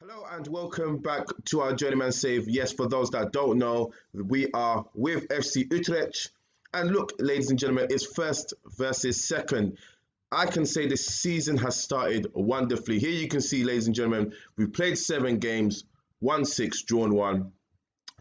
Hello and welcome back to our Journeyman Save. Yes, for those that don't know, we are with FC Utrecht. And look, ladies and gentlemen, it's first versus second. I can say this season has started wonderfully. Here you can see, ladies and gentlemen, we've played 7 games, won 6, drawn 1.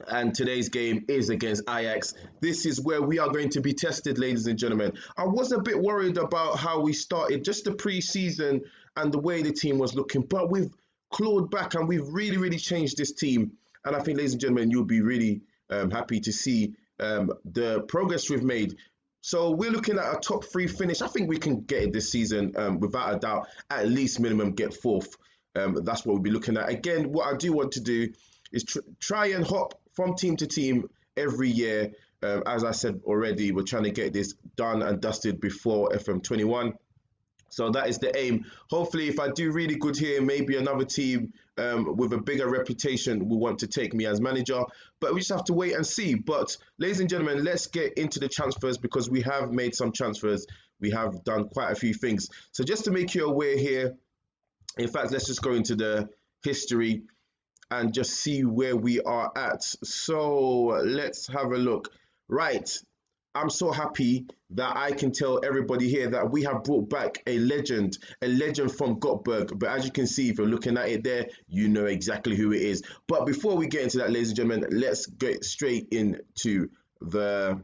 And today's game is against Ajax. This is where we are going to be tested, ladies and gentlemen. I was a bit worried about how we started, just the pre-season and the way the team was looking, but we've clawed back and we've really changed this team. And I think, ladies and gentlemen, you'll be really happy to see the progress we've made. So we're looking at a top 3 finish. I think we can get it this season without a doubt, at least minimum get 4th. That's what we'll be looking at. Again, what I do want to do is try and hop from team to team every year. As I said already, we're trying to get this done and dusted before FM21. So that is the aim. Hopefully, if I do really good here, maybe another team with a bigger reputation will want to take me as manager. But we just have to wait and see. But ladies and gentlemen, let's get into the transfers because we have made some transfers. We have done quite a few things. So just to make you aware here, in fact, let's just go into the history and just see where we are at. So let's have a look. Right. I'm so happy that I can tell everybody here that we have brought back a legend from Gothenburg. But as you can see, if you're looking at it there, you know exactly who it is. But before we get into that, ladies and gentlemen, let's get straight into the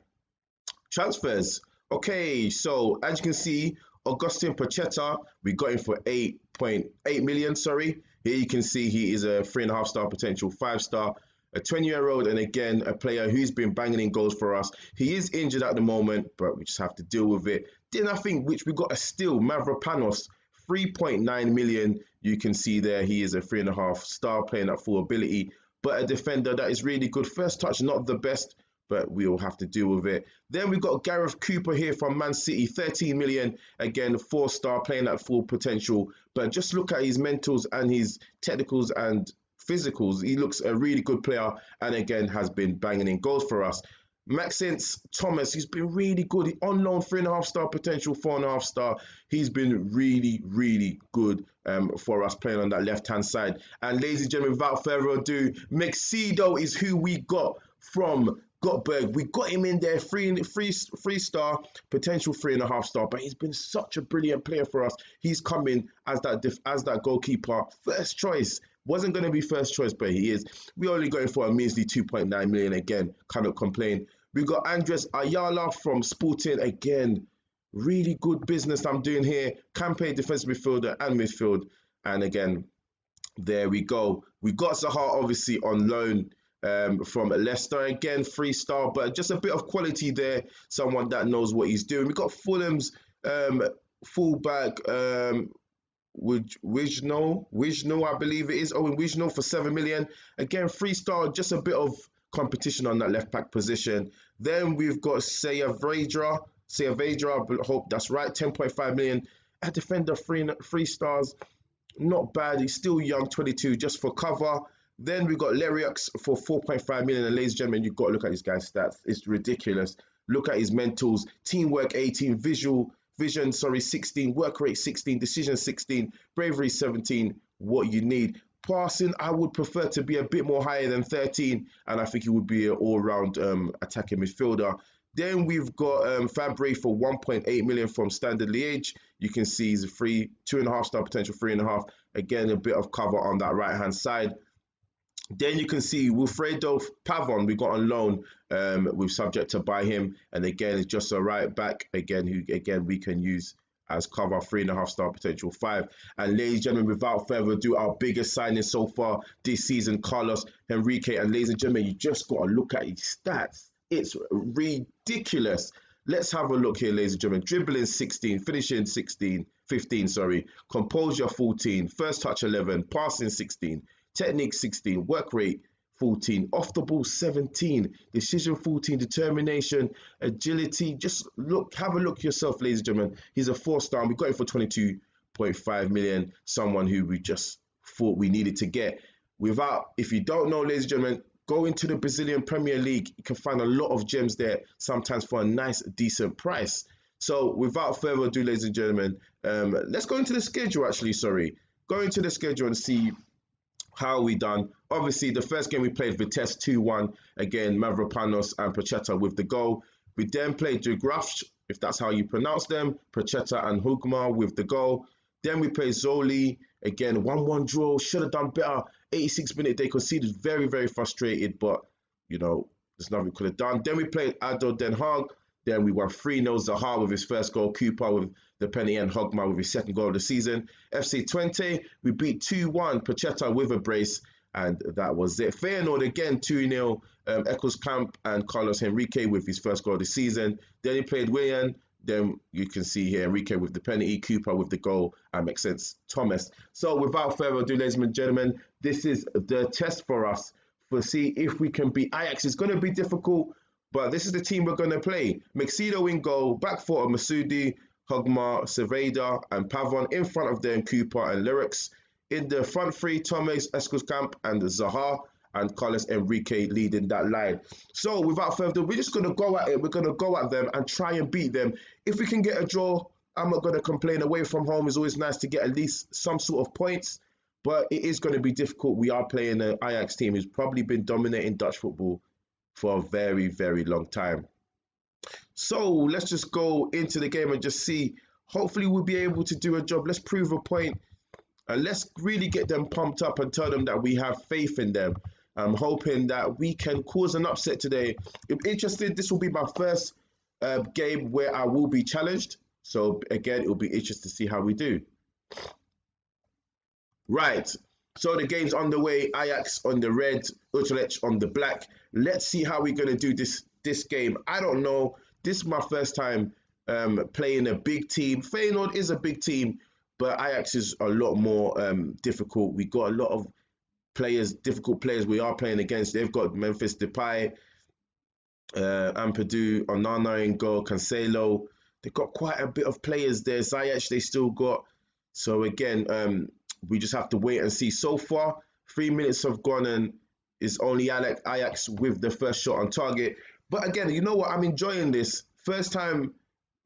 transfers. Okay, so as you can see, Augustine Pachetta, we got him for 8.8 million, sorry. Here you can see he is a 3.5-star potential 5-star, a 20-year-old, and again, a player who's been banging in goals for us. He is injured at the moment, but we just have to deal with it. Then I think, which we got a steal, Mavropanos, 3.9 million. You can see there, he is a 3.5-star playing at full ability, but a defender that is really good. First touch, not the best, but we will have to deal with it. Then we got Gareth Cooper here from Man City, 13 million, again, 4-star playing at full potential. But just look at his mentals and his technicals and physicals. He looks a really good player and again has been banging in goals for us. Maxence Thomas, he's been really good. On loan, 3.5-star potential, 4.5-star. He's been really good for us playing on that left-hand side. And ladies and gentlemen, without further ado, Mexido is who we got from Gothenburg. We got him in there, 3-star, potential 3.5-star, but he's been such a brilliant player for us. He's coming as that goalkeeper, first choice. Wasn't going to be first choice, but he is. We're only going for a measly 2.9 million again. Cannot complain. We got Andres Ayala from Sporting again. Really good business I'm doing here. Can play defensive midfielder and midfield. And again, there we go. We got Zaha obviously on loan from Leicester. Again, 3-star, but just a bit of quality there. Someone that knows what he's doing. We got Fulham's fullback, Wijno, I believe it is. Owen Wijno for 7 million. Again, 3-star, just a bit of competition on that left back position. Then we've got Saavedra, I hope that's right, 10.5 million. A defender, 3 stars. Not bad. He's still young, 22, just for cover. Then we got Leriux for 4.5 million. And ladies and gentlemen, you've got to look at this guy's stats. It's ridiculous. Look at his mentals. Teamwork, 18. Vision, 16. Work rate, 16. Decision, 16. Bravery, 17. What you need. Passing, I would prefer to be a bit more higher than 13. And I think he would be an all-round attacking midfielder. Then we've got Fabry for 1.8 million from Standard Liège. You can see he's a 2.5-star potential, 3.5. Again, a bit of cover on that right-hand side. Then you can see Wilfredo Pavon, we got on loan. We're subject to buy him. And again, it's just a right back, again, who again we can use as cover, 3.5-star potential, 5. And ladies and gentlemen, without further ado, our biggest signing so far this season, Carlos Henrique. And ladies and gentlemen, you just got to look at his stats. It's ridiculous. Let's have a look here, ladies and gentlemen. Dribbling 16, finishing 15, sorry. Composure 14, first touch 11, passing 16. Technique 16, work rate 14, off the ball 17, decision 14, determination, agility. Just look, have a look yourself, ladies and gentlemen. He's a 4-star. We got him for 22.5 million. Someone who we just thought we needed to get. If you don't know, ladies and gentlemen, go into the Brazilian Premier League. You can find a lot of gems there, sometimes for a nice, decent price. So without further ado, ladies and gentlemen, let's go into the schedule. Go into the schedule and see How are we done? Obviously, the first game we played Vitesse 2-1. Again, Mavropanos and Pachetta with the goal. We then played Dugrafsh, if that's how you pronounce them, Pachetta and Hugma with the goal. Then we played Zoli. Again, 1-1 draw. Should have done better. 86 minute, they conceded. Very, very frustrated, but, you know, there's nothing we could have done. Then we played Ado Den Haag. Then we won 3-0. Zaha with his first goal. Cooper with the penalty and Hogma with his second goal of the season. FC20, we beat 2-1. Pachetta with a brace. And that was it. Feyenoord again, 2-0. Eccles Camp and Carlos Henrique with his first goal of the season. Then he played Willian. Then you can see here Enrique with the penalty, Cooper with the goal, and makes sense, Thomas. So without further ado, ladies and gentlemen, this is the test for us to see if we can beat Ajax. It's going to be difficult, but this is the team we're going to play. Mexido in goal, back four of Masudi, Hogmar, Cerveda, and Pavon. In front of them, Cooper and Lyrics. In the front three, Thomas, Escoscamp, and Zaha, and Carlos Enrique leading that line. So without further ado, we're just going to go at it. We're going to go at them and try and beat them. If we can get a draw, I'm not going to complain. Away from home is always nice to get at least some sort of points, but it is going to be difficult. We are playing an Ajax team who's probably been dominating Dutch football for a very, very long time. So let's just go into the game and just see. Hopefully we'll be able to do a job. Let's prove a point and let's really get them pumped up and tell them that we have faith in them. I'm hoping that we can cause an upset today. If interested, this will be my first game where I will be challenged. So again, it will be interesting to see how we do. Right. So the game's underway. Ajax on the red, Utrecht on the black. Let's see how we're going to do this game. I don't know. This is my first time playing a big team. Feyenoord is a big team, but Ajax is a lot more difficult. We got a lot of players, difficult players we are playing against. They've got Memphis Depay, Ampadu, Onana in goal, Cancelo. They've got quite a bit of players there. Ziyech they still got. So again, we just have to wait and see. So far, 3 minutes have gone and it's only Ajax with the first shot on target. But again, you know what? I'm enjoying this. First time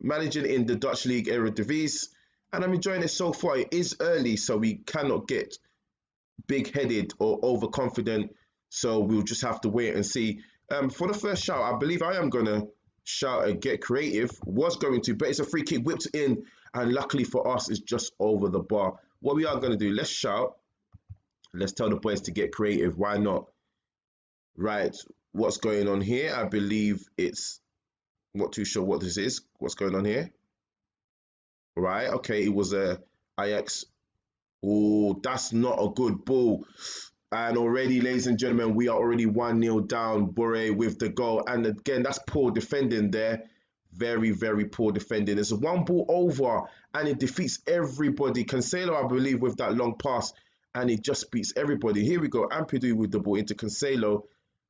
managing in the Dutch League Eredivisie, and I'm enjoying it so far. It is early, so we cannot get big-headed or overconfident, so we'll just have to wait and see. For the first shout, I believe I am going to shout and get creative. Was going to, but it's a free kick whipped in, and luckily for us, it's just over the bar. What we are going to do, let's shout. Let's tell the boys to get creative. Why not? Right, what's going on here? I believe it's, not too sure what this is. What's going on here? Right, okay, it was a Ajax. Oh, that's not a good ball. And already, ladies and gentlemen, we are already 1-0 down. Boré with the goal. And again, that's poor defending there. Very, very poor defending. It's a one ball over and it defeats everybody. Cancelo, I believe, with that long pass. And it just beats everybody. Here we go. Ampadu with the ball into Cancelo.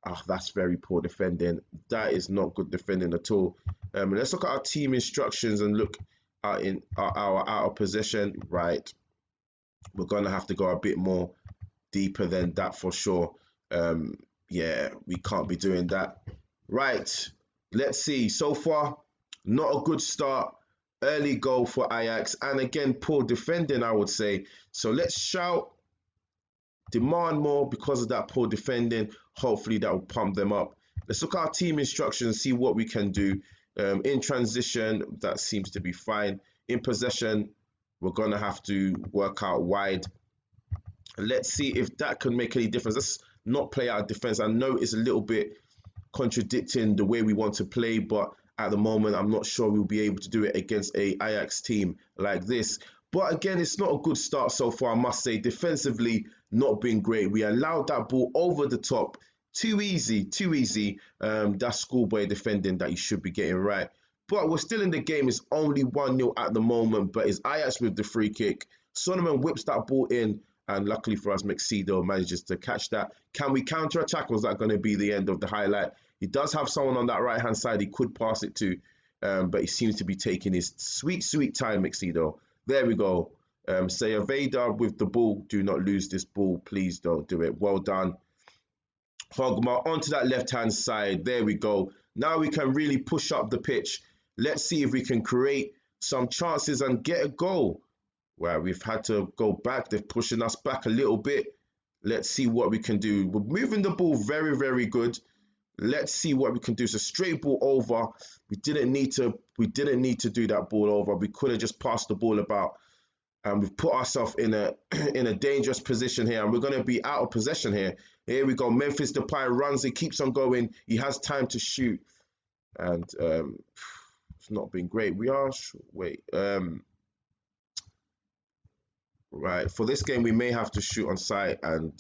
Oh, that's very poor defending. That is not good defending at all. Let's look at our team instructions and look at our out of possession. Right. We're going to have to go a bit more deeper than that for sure. Yeah, we can't be doing that. Right. Let's see. So far, not a good start. Early goal for Ajax. And again, poor defending, I would say. So let's shout. Demand more because of that poor defending. Hopefully that will pump them up. Let's look at our team instructions, see what we can do. In transition, that seems to be fine. In possession, we're going to have to work out wide. Let's see if that can make any difference. Let's not play out of defense. I know it's a little bit contradicting the way we want to play, but at the moment, I'm not sure we'll be able to do it against a Ajax team like this. But again, it's not a good start so far, I must say. Defensively, not been great. We allowed that ball over the top. Too easy, too easy. That's schoolboy defending that you should be getting right. But we're still in the game. It's only 1-0 at the moment, but it's Ajax with the free kick. Solomon whips that ball in, and luckily for us, Mexido manages to catch that. Can we counter-attack, or is that going to be the end of the highlight? He does have someone on that right-hand side he could pass it to, but he seems to be taking his sweet, sweet time, Mexido. There we go. Cerveda with the ball. Do not lose this ball. Please don't do it. Well done. Hogma onto that left-hand side. There we go. Now we can really push up the pitch. Let's see if we can create some chances and get a goal. Well, we've had to go back. They're pushing us back a little bit. Let's see what we can do. We're moving the ball very, very good. Let's see what we can do. It's a straight ball over. We didn't need to do that ball over. We could have just passed the ball about. And we've put ourselves in a in a dangerous position here. And we're going to be out of possession here. Here we go. Memphis Depay runs. He keeps on going. He has time to shoot. And it's not been great. We are... Wait. Right. For this game, we may have to shoot on sight and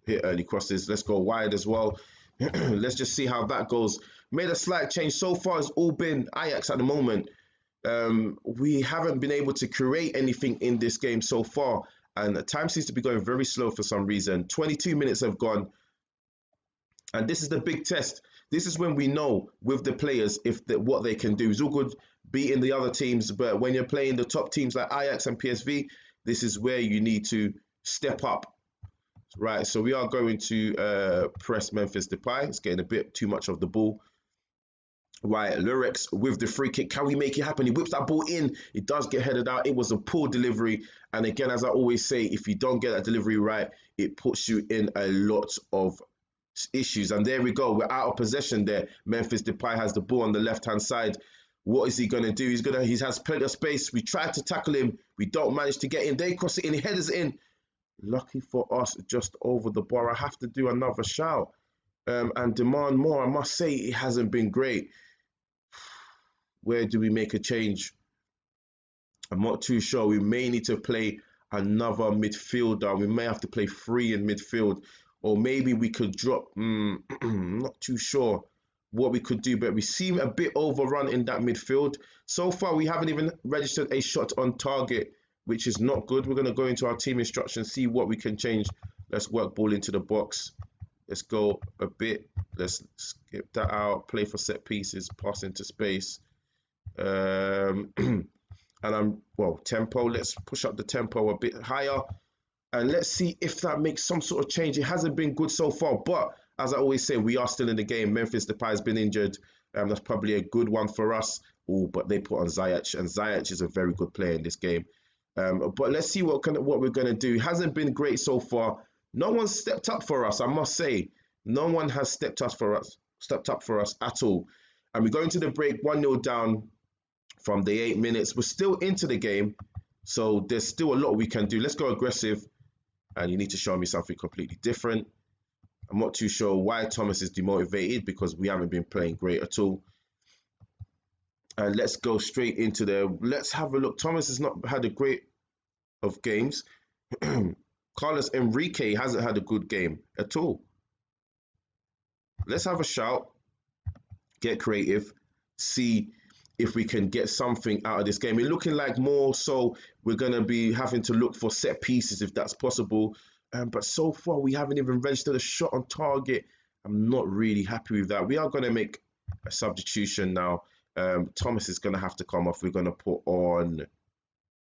hit early crosses. Let's go wide as well. Let's just see how that goes. Made a slight change. So far, it's all been Ajax at the moment. We haven't been able to create anything in this game so far. And the time seems to be going very slow for some reason. 22 minutes have gone. And this is the big test. This is when we know with the players what they can do. It's all good beating the other teams. But when you're playing the top teams like Ajax and PSV, this is where you need to step up. Right, so we are going to press Memphis Depay. It's getting a bit too much of the ball. Right, Lurex with the free kick. Can we make it happen? He whips that ball in. It does get headed out. It was a poor delivery. And again, as I always say, if you don't get that delivery right, it puts you in a lot of issues. And there we go. We're out of possession there. Memphis Depay has the ball on the left-hand side. What is he going to do? He has plenty of space. We tried to tackle him. We don't manage to get in. They cross it in. He headers it in. Lucky for us, just over the bar. I have to do another shout and demand more. I must say it hasn't been great. Where do we make a change? I'm not too sure. We may need to play another midfielder. We may have to play 3 in midfield. Or maybe we could drop... I'm not too sure what we could do. But we seem a bit overrun in that midfield. So far, we haven't even registered a shot on target, which is not good. We're going to go into our team instructions, see what we can change. Let's work ball into the box. Let's go a bit. Let's skip that out. Play for set pieces. Pass into space. And tempo. Let's push up the tempo a bit higher. And let's see if that makes some sort of change. It hasn't been good so far. But as I always say, we are still in the game. Memphis Depay has been injured. That's probably a good one for us. Oh, but they put on Ziyech. And Ziyech is a very good player in this game. But let's see what we're going to do. It hasn't been great so far. No one stepped up for us, I must say. No one has stepped up for us at all. And we go into the break 1-0 down from the 8 minutes. We're still into the game, so there's still a lot we can do. Let's go aggressive, and you need to show me something completely different. I'm not too sure why Thomas is demotivated, because we haven't been playing great at all. And let's go straight into there. Let's have a look. Thomas has not had a great of games. Carlos Enrique hasn't had a good game at all. Let's have a shout. Get creative. See if we can get something out of this game. It's looking like more so we're going to be having to look for set pieces if that's possible. But so far, we haven't even registered a shot on target. I'm not really happy with that. We are going to make a substitution now. Thomas is going to have to come off. We're going to put on,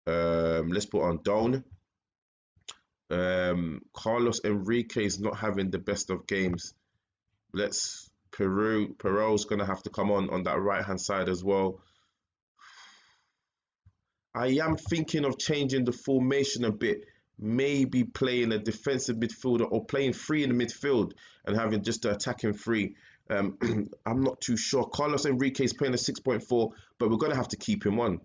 let's put on Doan. Carlos Enrique is not having the best of games. Perot's going to have to come on that right-hand side as well. I am thinking of changing the formation a bit. Maybe playing a defensive midfielder or playing 3 in the midfield and having just the attacking 3. I'm not too sure. Carlos Enrique is playing a 6.4, but we're going to have to keep him on.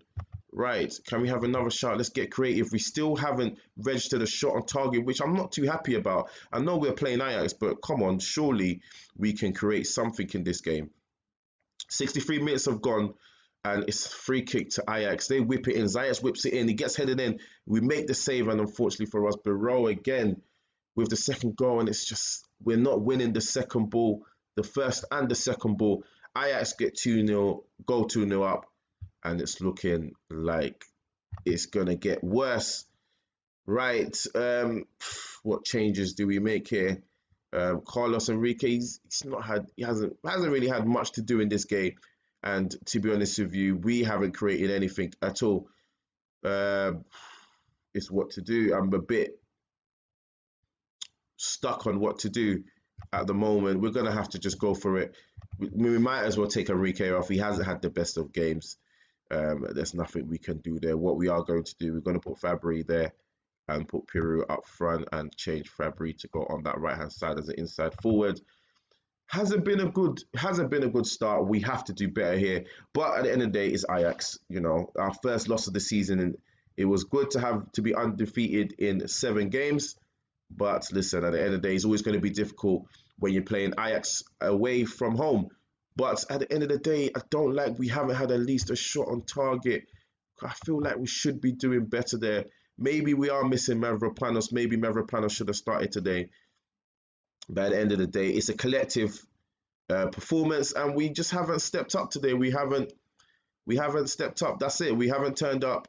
Right, can we have another shot? Let's get creative. We still haven't registered a shot on target, which I'm not too happy about. I know we're playing Ajax, but come on, surely we can create something in this game. 63 minutes have gone, and it's a free kick to Ajax. They whip it in. Ziyech whips it in. He gets headed in. We make the save, and unfortunately for us, Perot again with the second goal, and it's just, we're not winning the second ball, the first and the second ball. Ajax get 2-0, go 2-0 up. And it's looking like it's going to get worse. Right. What changes do we make here? Carlos Enrique, he hasn't really had much to do in this game. And to be honest with you, we haven't created anything at all. It's what to do. I'm a bit stuck on what to do at the moment. We're going to have to just go for it. We might as well take Enrique off. He hasn't had the best of games. There's nothing we can do there. What we are going to do, we're going to put Fabry there, and put Peru up front and change Fabry to go on that right-hand side as an inside forward. Hasn't been a good start. We have to do better here. But at the end of the day, it's Ajax. You know, our first loss of the season, and it was good to be undefeated in 7 games. But listen, at the end of the day, it's always going to be difficult when you're playing Ajax away from home. But at the end of the day, I don't like we haven't had at least a shot on target. I feel like we should be doing better there. Maybe we are missing Mavropanos. Maybe Mavropanos should have started today. But at the end of the day, it's a collective performance, and we just haven't stepped up today. We haven't stepped up. That's it. We haven't turned up.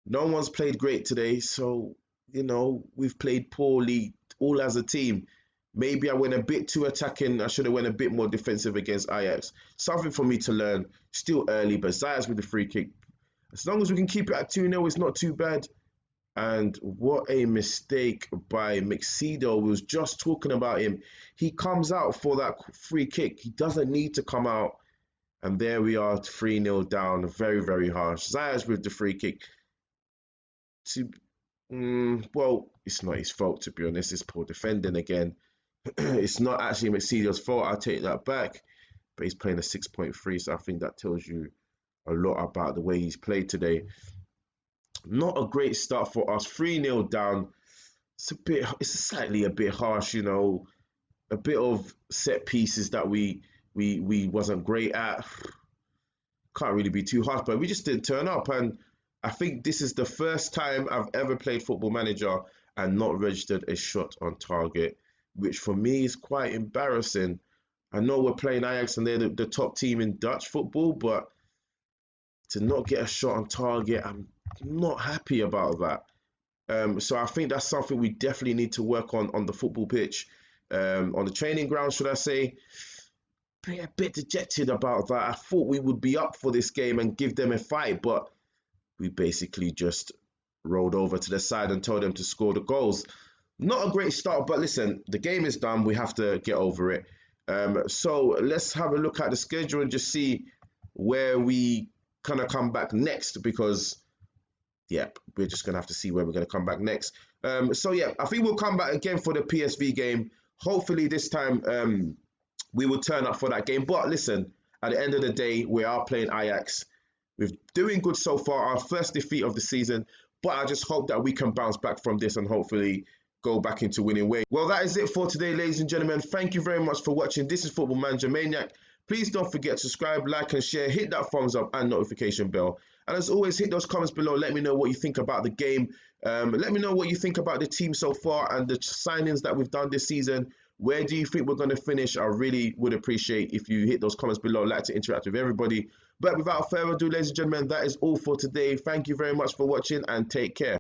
No one's played great today, so you know we've played poorly all as a team. Maybe I went a bit too attacking. I should have went a bit more defensive against Ajax. Something for me to learn. Still early, but Zayas with the free kick. As long as we can keep it at 2-0, it's not too bad. And what a mistake by Mixido. We was just talking about him. He comes out for that free kick. He doesn't need to come out. And there we are, 3-0 down. Very, very harsh. Zayas with the free kick. Well, it's not his fault, to be honest. It's poor defending again. It's not actually Mixido's fault. I'll take that back. But he's playing a 6.3, so I think that tells you a lot about the way he's played today. Not a great start for us. 3-0 down. It's slightly a bit harsh, you know. A bit of set pieces that we wasn't great at. Can't really be too harsh, but we just didn't turn up. And I think this is the first time I've ever played Football Manager and not registered a shot on target, which for me is quite embarrassing. I know we're playing Ajax and they're the top team in Dutch football, but to not get a shot on target, I'm not happy about that. So I think that's something we definitely need to work on the football pitch, on the training ground, should I say. A bit dejected about that. I thought we would be up for this game and give them a fight, but we basically just rolled over to the side and told them to score the goals. Not a great start, but listen, the game is done. We have to get over it. So let's have a look at the schedule and just see where we kind of come back next, because we're just going to have to see where we're going to come back next. I think we'll come back again for the PSV game. Hopefully this time we will turn up for that game. But listen, at the end of the day, we are playing Ajax. We're doing good so far, our first defeat of the season. But I just hope that we can bounce back from this and hopefully go back into winning ways. Well, that is it for today, ladies and gentlemen. Thank you very much for watching. This is Football Manager Maniac. Please don't forget to subscribe, like and share, hit that thumbs up and notification bell. And as always, hit those comments below. Let me know what you think about the game. Let me know what you think about the team so far and the signings that we've done this season. Where do you think we're going to finish? I really would appreciate if you hit those comments below. I'd like to interact with everybody. But without further ado, ladies and gentlemen, that is all for today. Thank you very much for watching and take care.